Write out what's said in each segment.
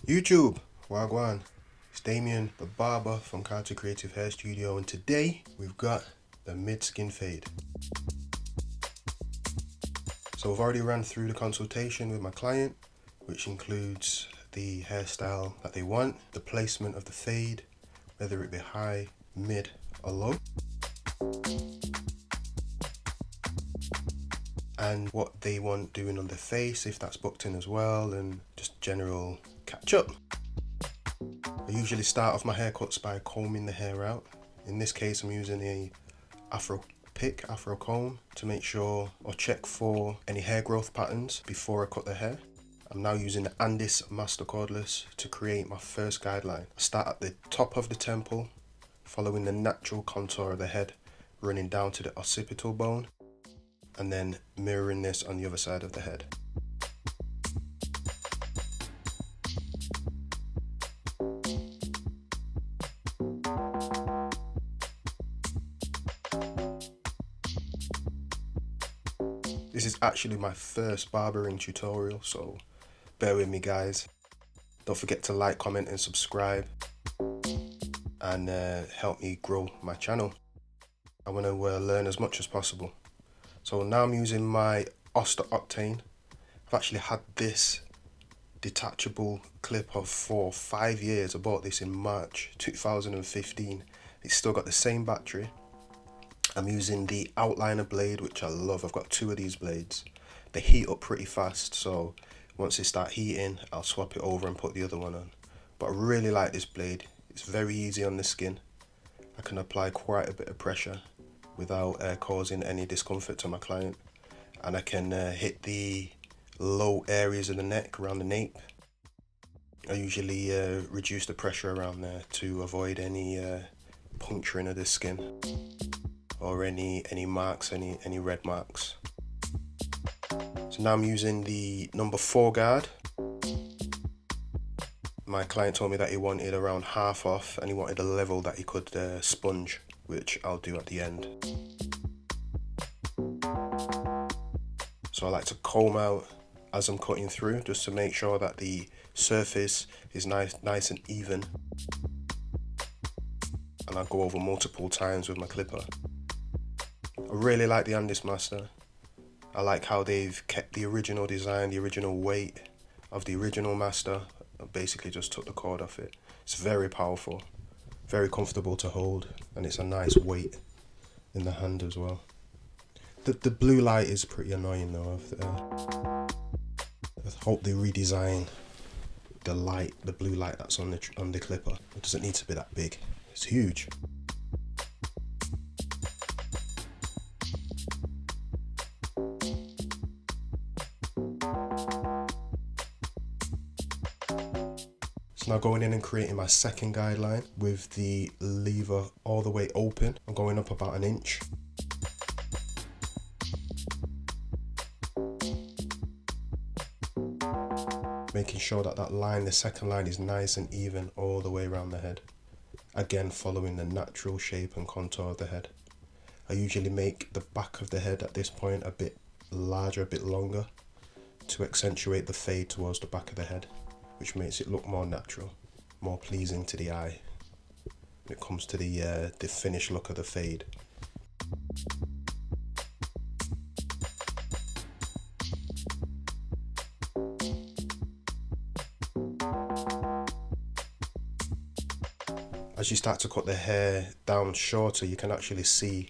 YouTube, wagwan, it's Damien the barber from Carter Creative Hair Studio, and today we've got the mid-skin fade. So I've already ran through the consultation with my client, which includes the hairstyle that they want, the placement of the fade, whether it be high, mid or low, and what they want doing on their face, if that's booked in as well, and just general catch up. I usually start off my haircuts by combing the hair out. In this case, I'm using a afro comb to make sure or check for any hair growth patterns before I cut the hair. I'm now using the Andis Master Cordless to create my first guideline. I start at the top of the temple, following the natural contour of the head, running down to the occipital bone, and then mirroring this on the other side of the head. This is actually my first barbering tutorial, so bear with me guys. Don't forget to like, comment and subscribe, and help me grow my channel. I want to learn as much as possible. So now I'm using my Oster Octane. I've actually had this detachable clipper for 5 years. I bought this in March 2015. It's still got the same battery. I'm using the outliner blade, which I love. I've got 2 of these blades. They heat up pretty fast, so once they start heating, I'll swap it over and put the other one on. But I really like this blade. It's very easy on the skin. I can apply quite a bit of pressure without causing any discomfort to my client. And I can hit the low areas of the neck, around the nape. I usually reduce the pressure around there to avoid any puncturing of the skin, or any marks, any red marks. So now I'm using the number 4 guard. My client told me that he wanted around half off, and he wanted a level that he could sponge, which I'll do at the end. So I like to comb out as I'm cutting through, just to make sure that the surface is nice and even. And I'll go over multiple times with my clipper. I really like the Andis Master. I like how they've kept the original design, the original weight of the original Master. I basically just took the cord off it. It's very powerful, very comfortable to hold, and it's a nice weight in the hand as well. The blue light is pretty annoying though. I hope they redesign the blue light that's on the clipper. It doesn't need to be that big. It's huge. So now going in and creating my second guideline with the lever all the way open. I'm going up about 1 inch. Making sure that line, the second line, is nice and even all the way around the head. Again, following the natural shape and contour of the head. I usually make the back of the head at this point a bit larger, a bit longer, to accentuate the fade towards the back of the head, which makes it look more natural, more pleasing to the eye when it comes to the finished look of the fade. As you start to cut the hair down shorter, you can actually see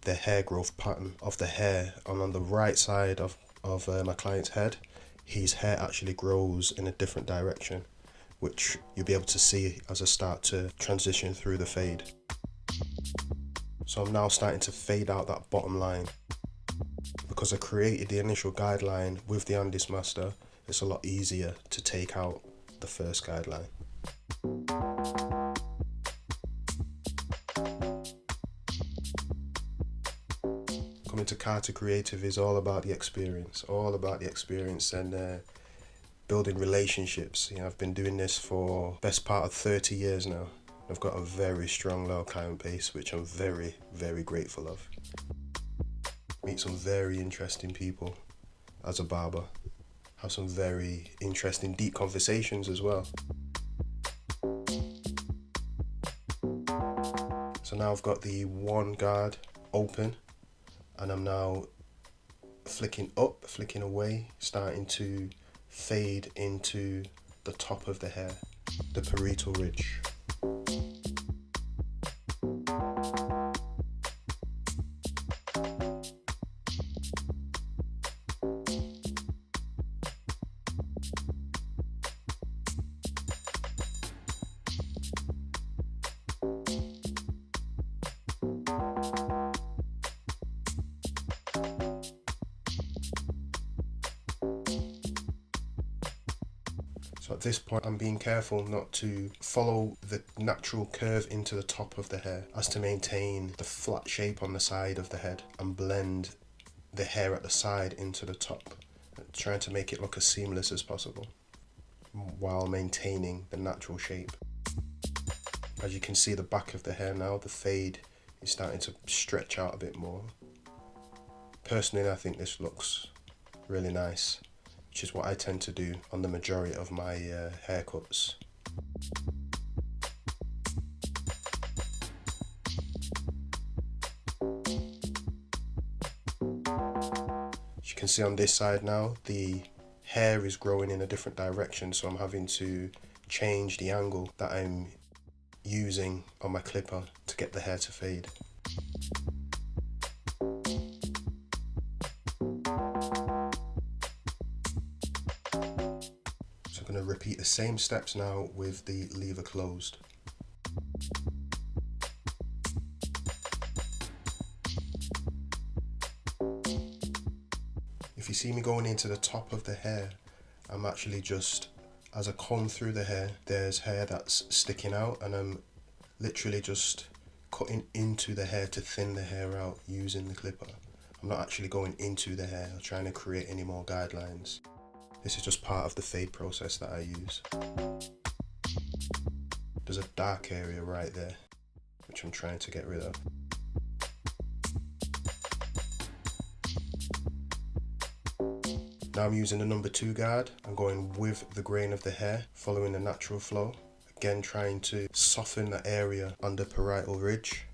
the hair growth pattern of the hair. And on the right side of my client's head, his hair actually grows in a different direction, which you'll be able to see as I start to transition through the fade. So I'm now starting to fade out that bottom line. Because I created the initial guideline with the Andis Master, it's a lot easier to take out the first guideline. coming to Carter Creative is all about the experience, and building relationships. You know, I've been doing this for best part of 30 years now. I've got a very strong loyal client base, which I'm very, very grateful of. Meet some very interesting people as a barber. Have some very interesting, deep conversations as well. So now I've got the one guard open, and I'm now flicking up, flicking away, starting to fade into the top of the hair, the parietal ridge. So at this point, I'm being careful not to follow the natural curve into the top of the hair, as to maintain the flat shape on the side of the head and blend the hair at the side into the top, trying to make it look as seamless as possible while maintaining the natural shape. As you can see, the back of the hair now, the fade is starting to stretch out a bit more. Personally, I think this looks really nice, which is what I tend to do on the majority of my haircuts. As you can see on this side now, the hair is growing in a different direction, so I'm having to change the angle that I'm using on my clipper to get the hair to fade. So I'm going to repeat the same steps now with the lever closed. If you see me going into the top of the hair, I'm actually just, as I comb through the hair, there's hair that's sticking out, and I'm literally just cutting into the hair to thin the hair out using the clipper. I'm not actually going into the hair or trying to create any more guidelines. This is just part of the fade process that I use. There's a dark area right there, which I'm trying to get rid of. Now I'm using the number 2 guard. I'm going with the grain of the hair, following the natural flow. Again, trying to soften the area under parietal ridge.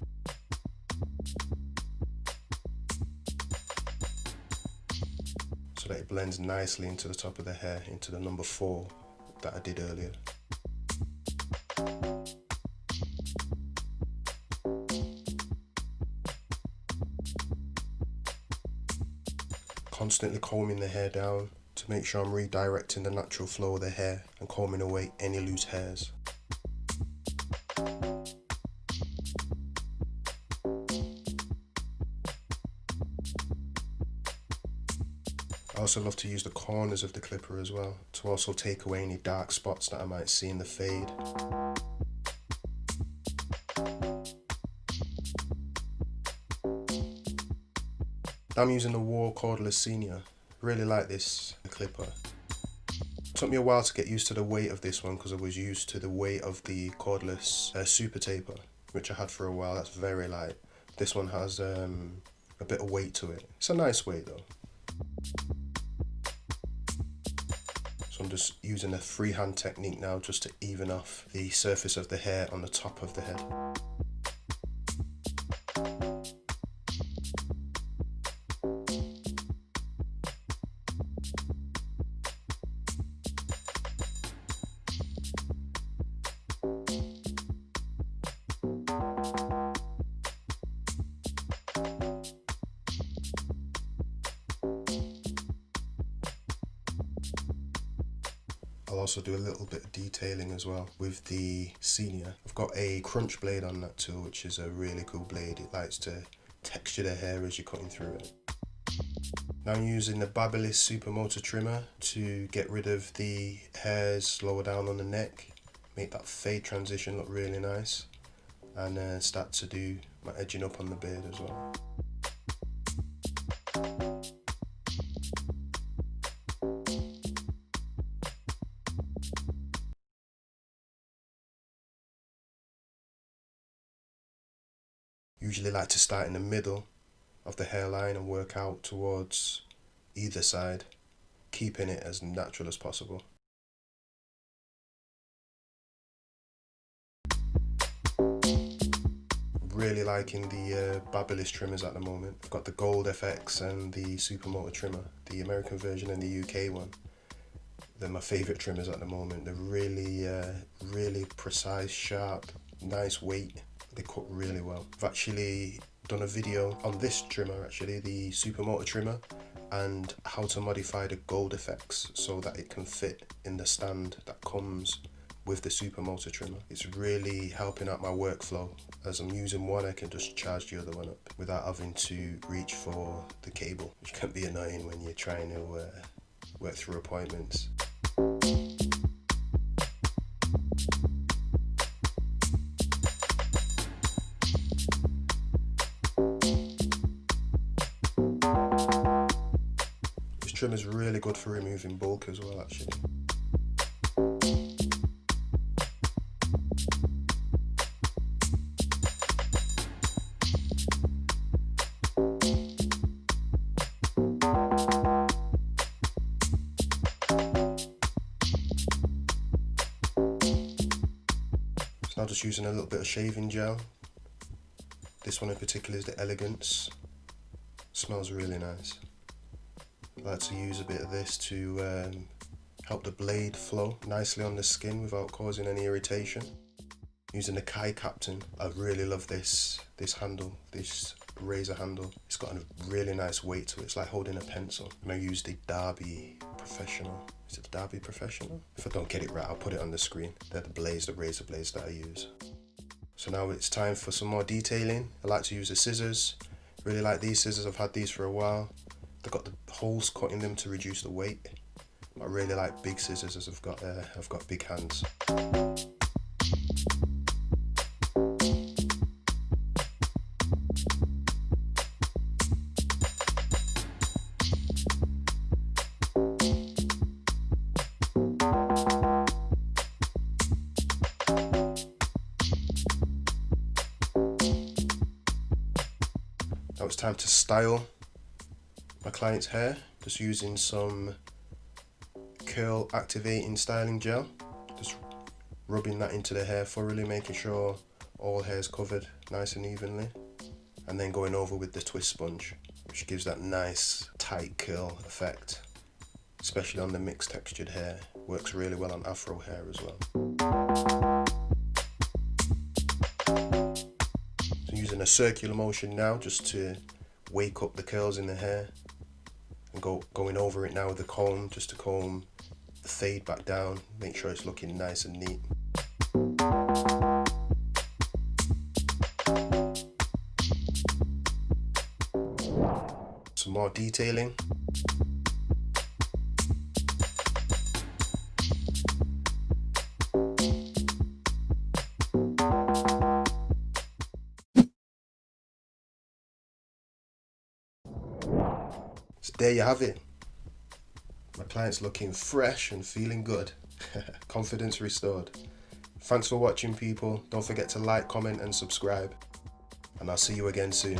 So that it blends nicely into the top of the hair, into the number 4 that I did earlier. Constantly combing the hair down to make sure I'm redirecting the natural flow of the hair and combing away any loose hairs. I also love to use the corners of the clipper as well, to also take away any dark spots that I might see in the fade. I'm using the War Cordless Senior. Really like this clipper. It took me a while to get used to the weight of this one, because I was used to the weight of the cordless Super Taper, which I had for a while. That's very light. This one has a bit of weight to it. It's a nice weight though. So I'm just using a freehand technique now, just to even off the surface of the hair on the top of the head. I'll also do a little bit of detailing as well with the Senior. I've got a crunch blade on that tool, which is a really cool blade. It likes to texture the hair as you're cutting through it. Now I'm using the Babyliss Supermotor trimmer to get rid of the hairs lower down on the neck, make that fade transition look really nice, and start to do my edging up on the beard as well. Usually like to start in the middle of the hairline and work out towards either side, keeping it as natural as possible. Really liking the Babyliss trimmers at the moment. I've got the Gold FX and the Supermoto trimmer, the American version and the UK one. They're my favourite trimmers at the moment. They're really precise, sharp, nice weight. They cut really well. I've actually done a video on this trimmer, actually, the Supermoto trimmer, and how to modify the Gold FX so that it can fit in the stand that comes with the Supermoto trimmer. It's really helping out my workflow. As I'm using one, I can just charge the other one up without having to reach for the cable, which can be annoying when you're trying to work through appointments. This trim is really good for removing bulk as well, actually. Now just using a little bit of shaving gel. This one in particular is the Elegance. Smells really nice. I like to use a bit of this to help the blade flow nicely on the skin without causing any irritation. Using the Kai Captain, I really love this handle, this razor handle. It's got a really nice weight to it. It's like holding a pencil. And I use the Derby Professional. Is it the Derby Professional? If I don't get it right, I'll put it on the screen. They're the razor blades that I use. So now it's time for some more detailing. I like to use the scissors. Really like these scissors. I've had these for a while. They've got the holes cut in them to reduce the weight. I really like big scissors as I've got big hands. Now it's time to style my client's hair, just using some curl activating styling gel, just rubbing that into the hair thoroughly, making sure all hair is covered nice and evenly, and then going over with the twist sponge, which gives that nice tight curl effect, especially on the mixed textured hair. Works really well on afro hair as well. Using a circular motion now just to wake up the curls in the hair, and going over it now with the comb just to comb the fade back down, make sure it's looking nice and neat. Some more detailing. So there you have it. My client's looking fresh and feeling good. Confidence restored. Thanks for watching, people. Don't forget to like, comment and subscribe. And I'll see you again soon.